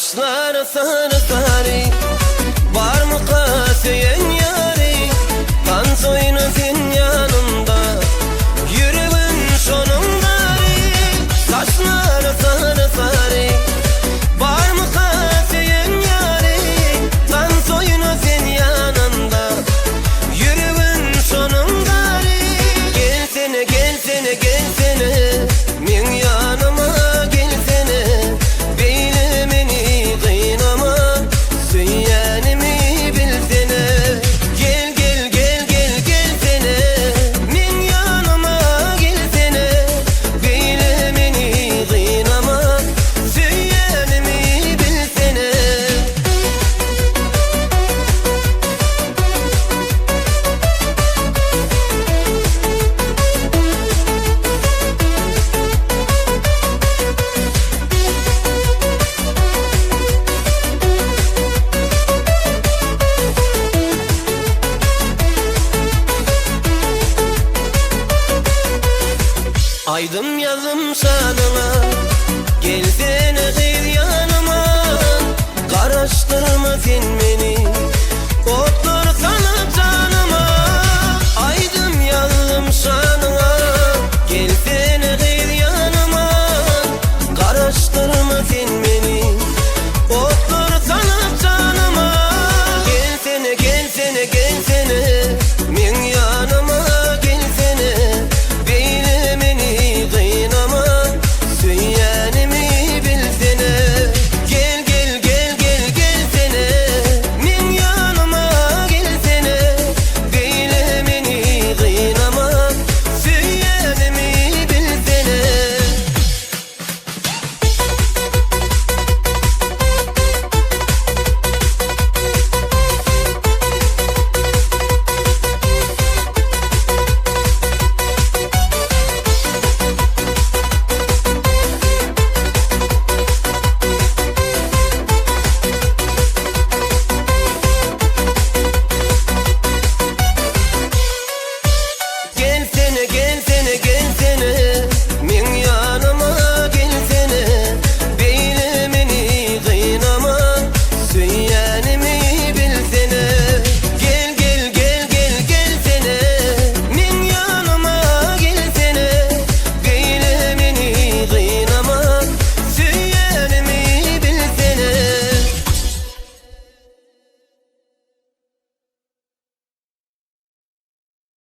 Saçları sarı sarı, var mı kasiyen yari? Kan soyunu senin yanında, yürüyün sonundari. Saçları sarı sarı, var mı kasiyen yari? Kan soyunu senin yanında, yürüyün sonundari. Gelsene gelsene gelsene, min yanıma gelsene. Beylemeni kıynama, söylenimi bilsene. Gel gel gel gel gelsene, min yanıma gelsene. Beylemeni kıynama, söylenimi bilsene. Aydım yazım sanına, gelsene kıyır yanıma. Karıştırma sen beni,